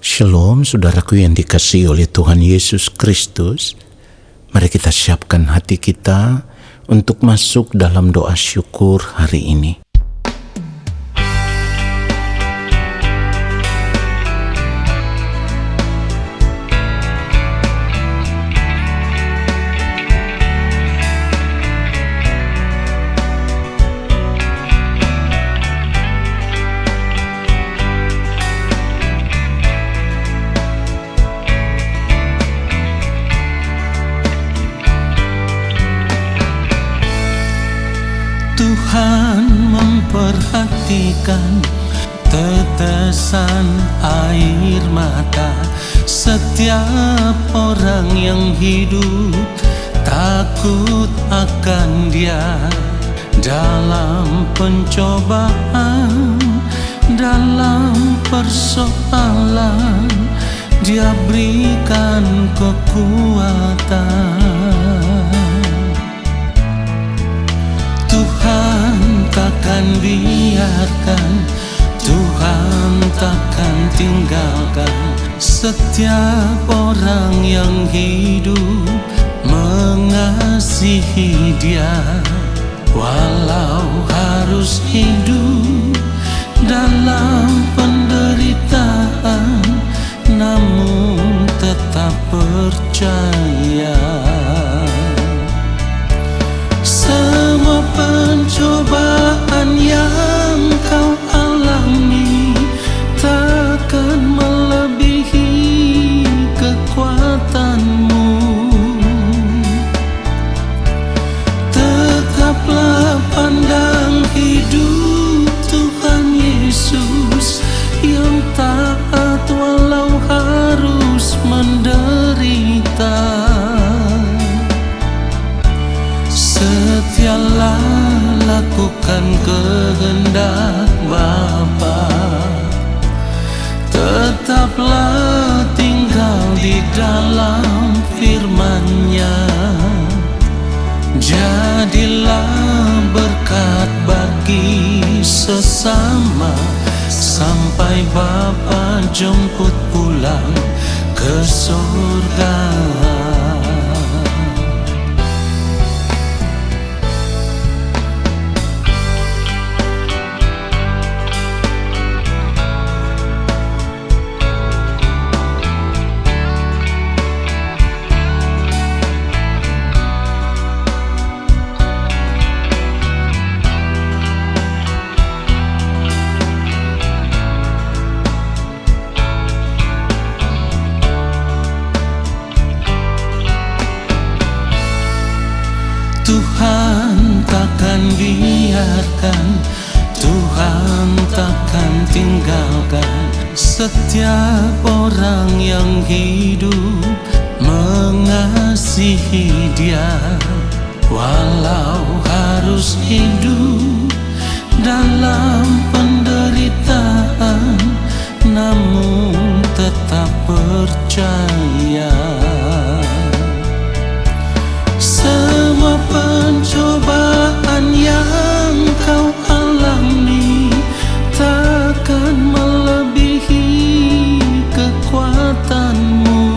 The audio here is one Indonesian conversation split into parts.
Shalom, saudaraku yang dikasihi oleh Tuhan Yesus Kristus. Mari kita siapkan hati kita untuk masuk dalam doa syukur hari ini. Tuhan memperhatikan tetesan air mata setiap orang yang hidup takut akan Dia. Dalam pencobaan, dalam persoalan, Dia berikan kekuatan. Tuhan takkan biarkan, Tuhan takkan tinggalkan setiap orang yang hidup mengasihi Dia. Walau harus hidup dalam penderitaan, namun tetap percaya. Semua pencobaan yang kau alami takkan melebihi kekuatanmu. Tetaplah pandang hidup Tuhan Yesus yang taat walau harus menderita. Setialah lakukan kehendak Bapa, tetaplah tinggal di dalam firman-Nya. Jadilah berkat bagi sesama sampai Bapa jemput pulang ke surga. Tuhan takkan biarkan, Tuhan takkan tinggalkan setiap orang yang hidup mengasihi Dia. Walau harus hidup dalam penderitaan, namun tetap percaya. Semua pencobaan yang kau alami takkan melebihi kekuatanmu.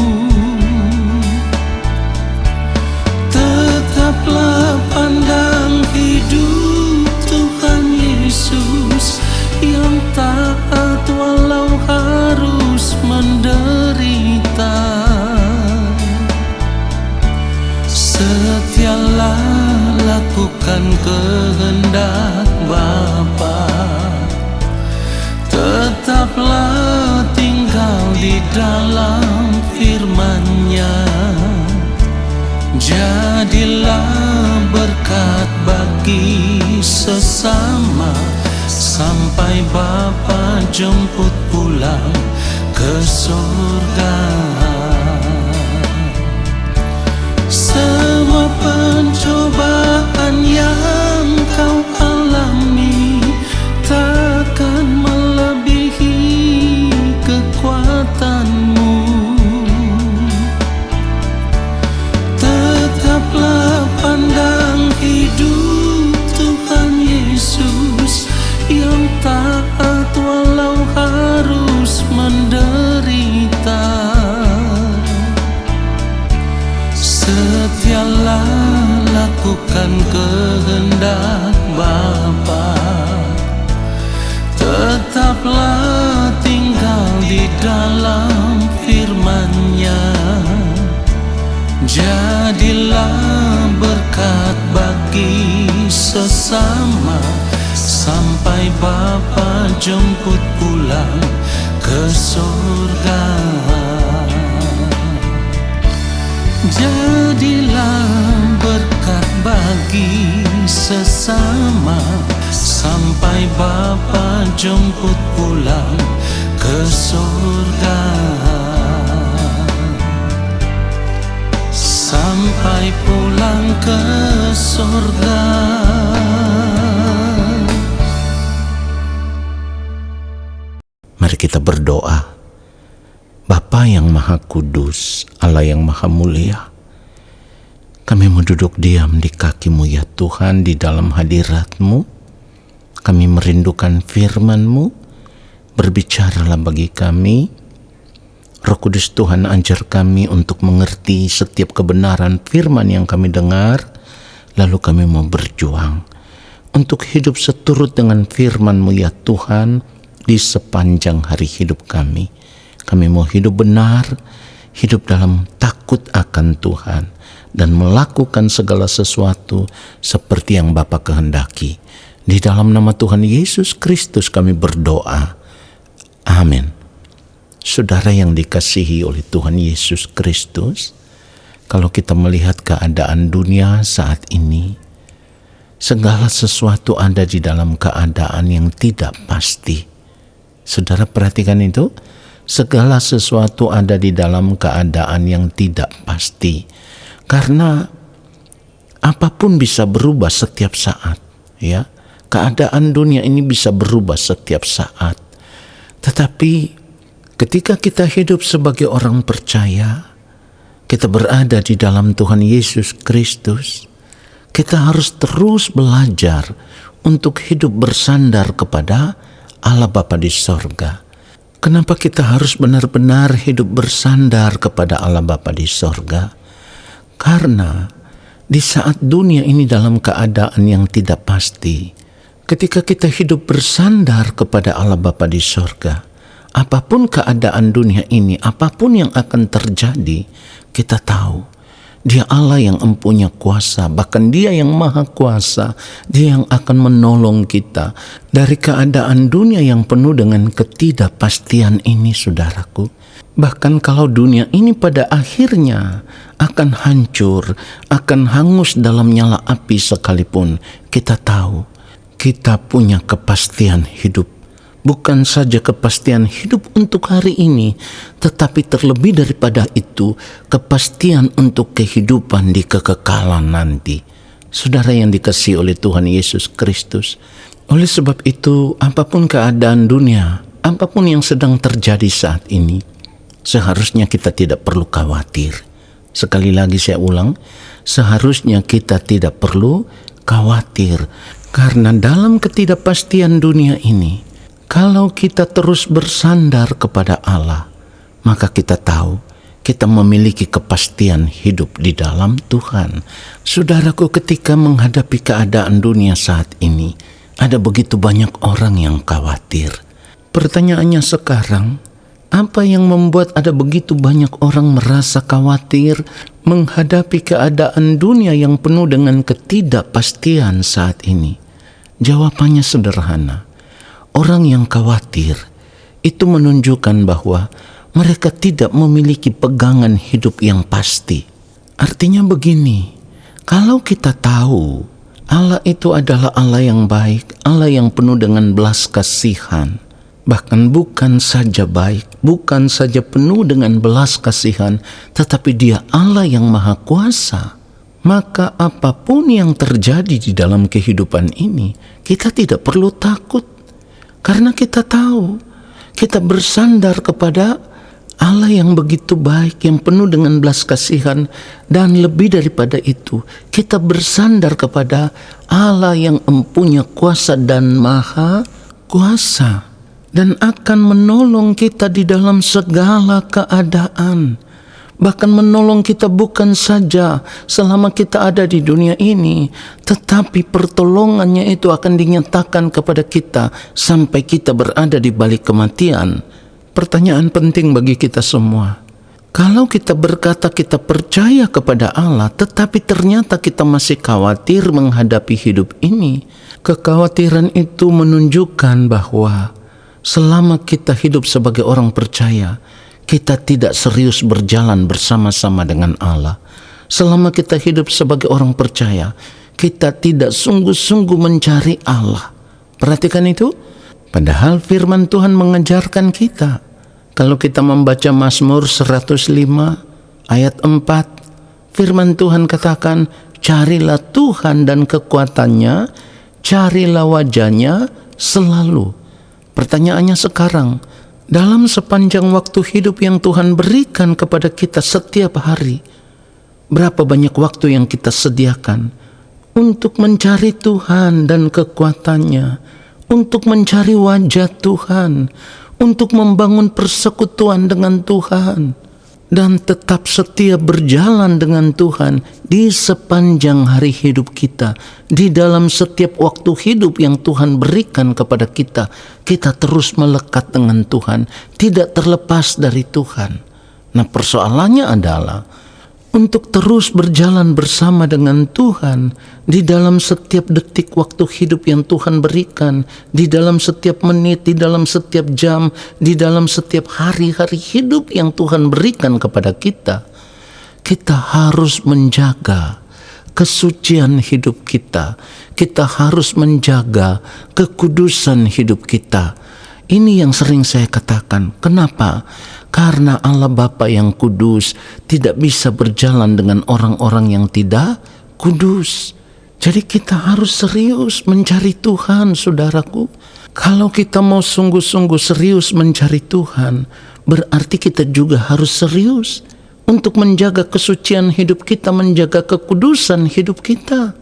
Tetaplah pandang hidup Tuhan Yesus yang taat walau harus menderita. Setialah lakukan kehendak Bapa, tetaplah tinggal di dalam firman-Nya. Jadilah berkat bagi sesama sampai Bapa jemput pulang ke surga. Semua pencobaan yang kau alami takkan melebihi kekuatanmu. Tetaplah pandang hidup Tuhan Yesus yang taat walau harus menderita. melakukan kehendak Bapa. Tetaplah tinggal di dalam firman-Nya. Jadilah berkat bagi sesama sampai Bapa jemput pulang ke surga. Jadilah berkat bagi sesama sampai Bapa jemput pulang ke surga. Sampai pulang ke surga. Mari kita berdoa. Bapa yang Maha Kudus, Allah yang Maha Mulia, kami mau duduk diam di kaki-Mu ya Tuhan, di dalam hadirat-Mu. Kami merindukan firman-Mu, berbicaralah bagi kami. Roh Kudus Tuhan, ajar kami untuk mengerti setiap kebenaran firman yang kami dengar, lalu kami mau berjuang untuk hidup seturut dengan firman-Mu ya Tuhan di sepanjang hari hidup kami. Kami mau hidup benar, hidup dalam takut akan Tuhan, dan melakukan segala sesuatu seperti yang Bapa kehendaki. Di dalam nama Tuhan Yesus Kristus kami berdoa. Amin. Saudara yang dikasihi oleh Tuhan Yesus Kristus, kalau kita melihat keadaan dunia saat ini, segala sesuatu ada di dalam keadaan yang tidak pasti. Saudara perhatikan itu, segala sesuatu ada di dalam keadaan yang tidak pasti. Karena apapun bisa berubah setiap saat, ya. Keadaan dunia ini bisa berubah setiap saat. Tetapi ketika kita hidup sebagai orang percaya, kita berada di dalam Tuhan Yesus Kristus, kita harus terus belajar untuk hidup bersandar kepada Allah Bapa di sorga. Kenapa kita harus benar-benar hidup bersandar kepada Allah Bapa di sorga? Karena di saat dunia ini dalam keadaan yang tidak pasti, ketika kita hidup bersandar kepada Allah Bapa di sorga, apapun keadaan dunia ini, apapun yang akan terjadi, kita tahu Dia Allah yang empunya kuasa, bahkan Dia yang maha kuasa. Dia yang akan menolong kita dari keadaan dunia yang penuh dengan ketidakpastian ini, saudaraku. Bahkan kalau dunia ini pada akhirnya akan hancur, akan hangus dalam nyala api sekalipun, kita tahu kita punya kepastian hidup. Bukan saja kepastian hidup untuk hari ini, tetapi terlebih daripada itu, kepastian untuk kehidupan di kekekalan nanti. Saudara yang dikasihi oleh Tuhan Yesus Kristus, oleh sebab itu, apapun keadaan dunia, apapun yang sedang terjadi saat ini, seharusnya kita tidak perlu khawatir. Sekali lagi saya ulang, seharusnya kita tidak perlu khawatir. Karena dalam ketidakpastian dunia ini, kalau kita terus bersandar kepada Allah, maka kita tahu kita memiliki kepastian hidup di dalam Tuhan. Saudaraku, ketika menghadapi keadaan dunia saat ini, ada begitu banyak orang yang khawatir. Pertanyaannya sekarang, apa yang membuat ada begitu banyak orang merasa khawatir menghadapi keadaan dunia yang penuh dengan ketidakpastian saat ini? Jawabannya sederhana. Orang yang khawatir itu menunjukkan bahwa mereka tidak memiliki pegangan hidup yang pasti. Artinya begini, kalau kita tahu Allah itu adalah Allah yang baik, Allah yang penuh dengan belas kasihan, bahkan bukan saja baik, bukan saja penuh dengan belas kasihan, tetapi Dia Allah yang maha kuasa, maka apapun yang terjadi di dalam kehidupan ini, kita tidak perlu takut. Karena kita tahu, kita bersandar kepada Allah yang begitu baik, yang penuh dengan belas kasihan, dan lebih daripada itu, kita bersandar kepada Allah yang empunya kuasa dan maha kuasa, dan akan menolong kita di dalam segala keadaan. bahkan menolong kita bukan saja selama kita ada di dunia ini, tetapi pertolongannya itu akan dinyatakan kepada kita sampai kita berada di balik kematian. Pertanyaan penting bagi kita semua. Kalau kita berkata kita percaya kepada Allah, tetapi ternyata kita masih khawatir menghadapi hidup ini, kekhawatiran itu menunjukkan bahwa selama kita hidup sebagai orang percaya, kita tidak serius berjalan bersama-sama dengan Allah. Selama kita hidup sebagai orang percaya, kita tidak sungguh-sungguh mencari Allah. Perhatikan itu. Padahal firman Tuhan mengajarkan kita. Kalau kita membaca Mazmur 105 ayat 4, firman Tuhan katakan, carilah Tuhan dan kekuatannya, carilah wajahnya selalu. Pertanyaannya sekarang, dalam sepanjang waktu hidup yang Tuhan berikan kepada kita setiap hari, berapa banyak waktu yang kita sediakan untuk mencari Tuhan dan kekuatannya, untuk mencari wajah Tuhan, untuk membangun persekutuan dengan Tuhan, dan tetap setia berjalan dengan Tuhan di sepanjang hari hidup kita. Di dalam setiap waktu hidup yang Tuhan berikan kepada kita, kita terus melekat dengan Tuhan, tidak terlepas dari Tuhan. Nah, persoalannya adalah untuk terus berjalan bersama dengan Tuhan di dalam setiap detik waktu hidup yang Tuhan berikan, di dalam setiap menit, di dalam setiap jam, di dalam setiap hari-hari hidup yang Tuhan berikan kepada kita. Kita harus menjaga kesucian hidup kita. Kita harus menjaga kekudusan hidup kita. Ini yang sering saya katakan. Kenapa? Karena Allah Bapa yang kudus tidak bisa berjalan dengan orang-orang yang tidak kudus. Jadi kita harus serius mencari Tuhan, saudaraku. Kalau kita mau sungguh-sungguh serius mencari Tuhan, berarti kita juga harus serius untuk menjaga kesucian hidup kita, menjaga kekudusan hidup kita.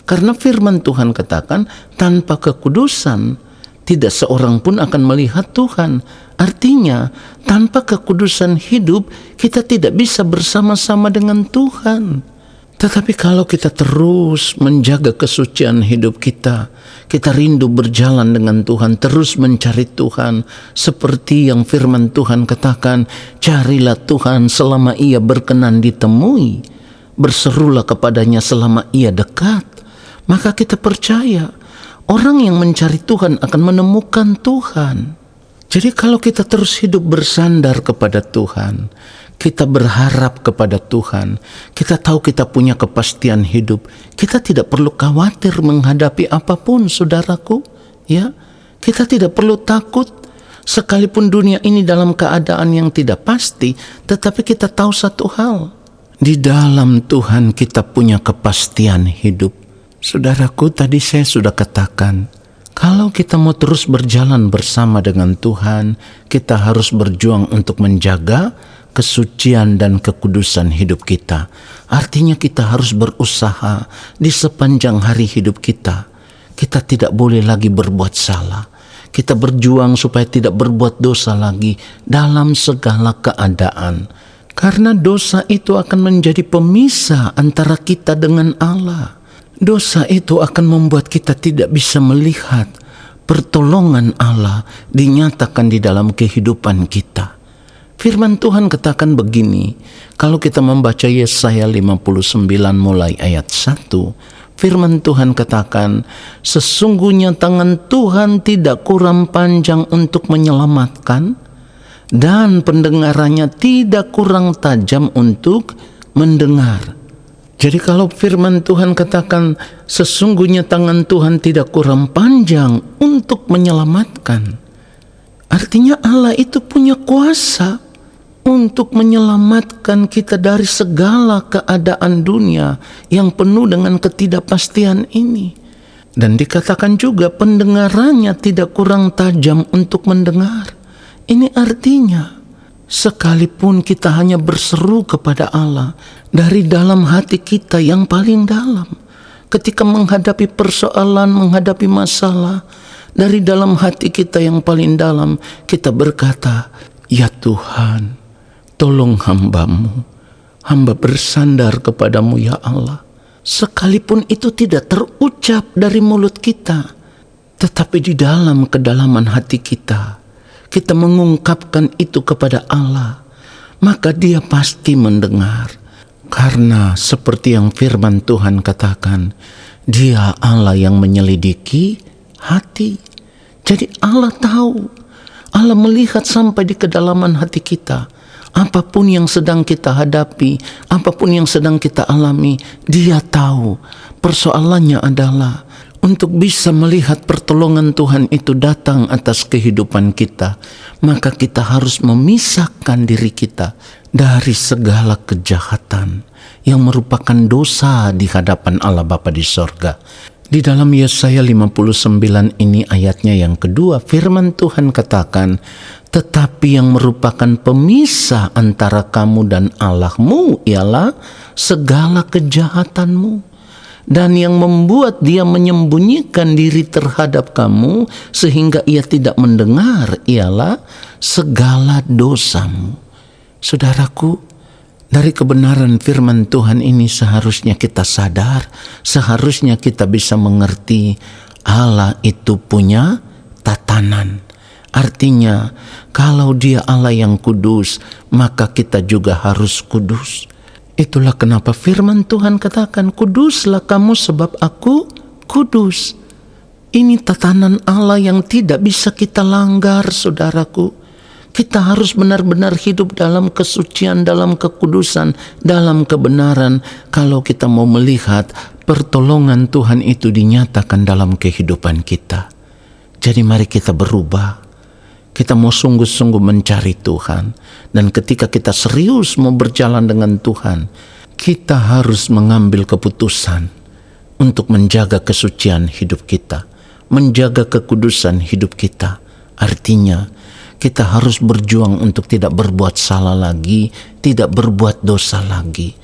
Karena firman Tuhan katakan, tanpa kekudusan tidak seorang pun akan melihat Tuhan. Artinya, tanpa kekudusan hidup, kita tidak bisa bersama-sama dengan Tuhan. Tetapi kalau kita terus menjaga kesucian hidup kita rindu berjalan dengan Tuhan, terus mencari Tuhan, seperti yang firman Tuhan katakan, carilah Tuhan selama ia berkenan ditemui, berserulah kepadanya selama ia dekat. Maka kita percaya, orang yang mencari Tuhan akan menemukan Tuhan. Jadi kalau kita terus hidup bersandar kepada Tuhan, kita berharap kepada Tuhan, kita tahu kita punya kepastian hidup, kita tidak perlu khawatir menghadapi apapun, saudaraku. Ya, kita tidak perlu takut, sekalipun dunia ini dalam keadaan yang tidak pasti, tetapi kita tahu satu hal, di dalam Tuhan kita punya kepastian hidup. Saudaraku, tadi saya sudah katakan, kalau kita mau terus berjalan bersama dengan Tuhan, kita harus berjuang untuk menjaga kesucian dan kekudusan hidup kita. Artinya kita harus berusaha di sepanjang hari hidup kita. Kita tidak boleh lagi berbuat salah. Kita berjuang supaya tidak berbuat dosa lagi dalam segala keadaan. Karena dosa itu akan menjadi pemisah antara kita dengan Allah. Dosa itu akan membuat kita tidak bisa melihat pertolongan Allah dinyatakan di dalam kehidupan kita. Firman Tuhan katakan begini, kalau kita membaca Yesaya 59 mulai ayat 1, firman Tuhan katakan, sesungguhnya tangan Tuhan tidak kurang panjang untuk menyelamatkan, dan pendengarannya tidak kurang tajam untuk mendengar. Jadi kalau firman Tuhan katakan sesungguhnya tangan Tuhan tidak kurang panjang untuk menyelamatkan, artinya Allah itu punya kuasa untuk menyelamatkan kita dari segala keadaan dunia yang penuh dengan ketidakpastian ini. Dan dikatakan juga pendengarannya tidak kurang tajam untuk mendengar. Ini artinya sekalipun kita hanya berseru kepada Allah dari dalam hati kita yang paling dalam, ketika menghadapi persoalan, menghadapi masalah, dari dalam hati kita yang paling dalam, kita berkata, ya Tuhan, tolong hamba-Mu, Hamba bersandar kepadamu ya Allah. Sekalipun itu tidak terucap dari mulut kita, tetapi di dalam kedalaman hati kita, kita mengungkapkan itu kepada Allah, maka Dia pasti mendengar. Karena seperti yang firman Tuhan katakan, Dia Allah yang menyelidiki hati. Jadi Allah tahu, Allah melihat sampai di kedalaman hati kita. Apapun yang sedang kita hadapi, apapun yang sedang kita alami, Dia tahu. Persoalannya adalah untuk bisa melihat pertolongan Tuhan itu datang atas kehidupan kita, maka kita harus memisahkan diri kita dari segala kejahatan yang merupakan dosa di hadapan Allah Bapa di sorga. Di dalam Yesaya 59 ini ayatnya yang kedua, firman Tuhan katakan, tetapi yang merupakan pemisah antara kamu dan Allahmu ialah segala kejahatanmu. Dan yang membuat Dia menyembunyikan diri terhadap kamu sehingga Ia tidak mendengar ialah segala dosamu. Saudaraku, dari kebenaran firman Tuhan ini seharusnya kita sadar, seharusnya kita bisa mengerti Allah itu punya tatanan. Artinya, kalau Dia Allah yang kudus, maka kita juga harus kudus. Itulah kenapa firman Tuhan katakan, kuduslah kamu sebab aku kudus. Ini tatanan Allah yang tidak bisa kita langgar, saudaraku. Kita harus benar-benar hidup dalam kesucian, dalam kekudusan, dalam kebenaran. Kalau kita mau melihat pertolongan Tuhan itu dinyatakan dalam kehidupan kita. Jadi mari kita berubah. Kita mau sungguh-sungguh mencari Tuhan. Dan ketika kita serius mau berjalan dengan Tuhan, kita harus mengambil keputusan untuk menjaga kesucian hidup kita, menjaga kekudusan hidup kita. Artinya, kita harus berjuang untuk tidak berbuat salah lagi, tidak berbuat dosa lagi.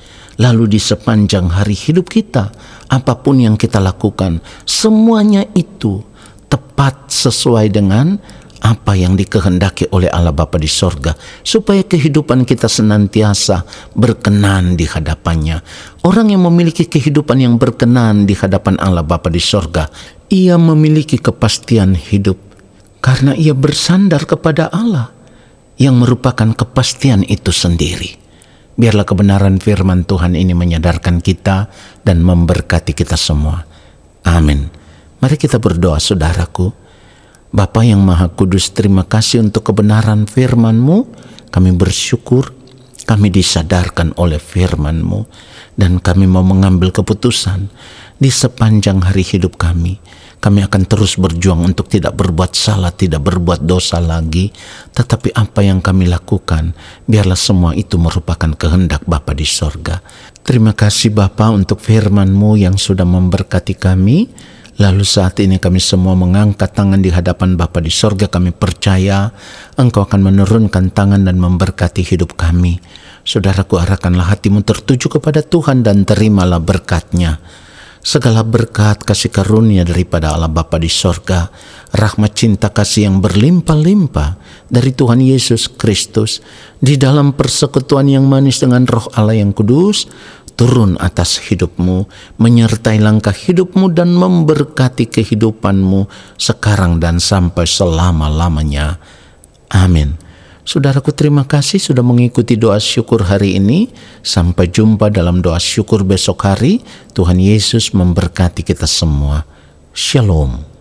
Lalu di sepanjang hari hidup kita, apapun yang kita lakukan, semuanya itu tepat sesuai dengan apa yang dikehendaki oleh Allah Bapa di sorga, supaya kehidupan kita senantiasa berkenan di hadapannya. Orang yang memiliki kehidupan yang berkenan di hadapan Allah Bapa di sorga, ia memiliki kepastian hidup, karena ia bersandar kepada Allah yang merupakan kepastian itu sendiri. Biarlah kebenaran firman Tuhan ini menyadarkan kita dan memberkati kita semua. Amin. Mari kita berdoa, saudaraku. Bapa yang Maha Kudus, terima kasih untuk kebenaran firman-Mu. Kami bersyukur, kami disadarkan oleh firman-Mu, dan kami mau mengambil keputusan di sepanjang hari hidup kami. Kami akan terus berjuang untuk tidak berbuat salah, tidak berbuat dosa lagi. Tetapi apa yang kami lakukan, biarlah semua itu merupakan kehendak Bapa di sorga. Terima kasih Bapa untuk firman-Mu yang sudah memberkati kami. Lalu saat ini kami semua mengangkat tangan di hadapan Bapa di sorga. Kami percaya Engkau akan menurunkan tangan dan memberkati hidup kami. Saudaraku, arahkanlah hatimu tertuju kepada Tuhan dan terimalah berkat-Nya. Segala berkat kasih karunia daripada Allah Bapa di sorga, rahmat cinta kasih yang berlimpah-limpah dari Tuhan Yesus Kristus, di dalam persekutuan yang manis dengan Roh Allah yang kudus, turun atas hidupmu, menyertai langkah hidupmu dan memberkati kehidupanmu sekarang dan sampai selama-lamanya. Amin. Saudaraku, terima kasih sudah mengikuti doa syukur hari ini. Sampai jumpa dalam doa syukur besok hari. Tuhan Yesus memberkati kita semua. Shalom.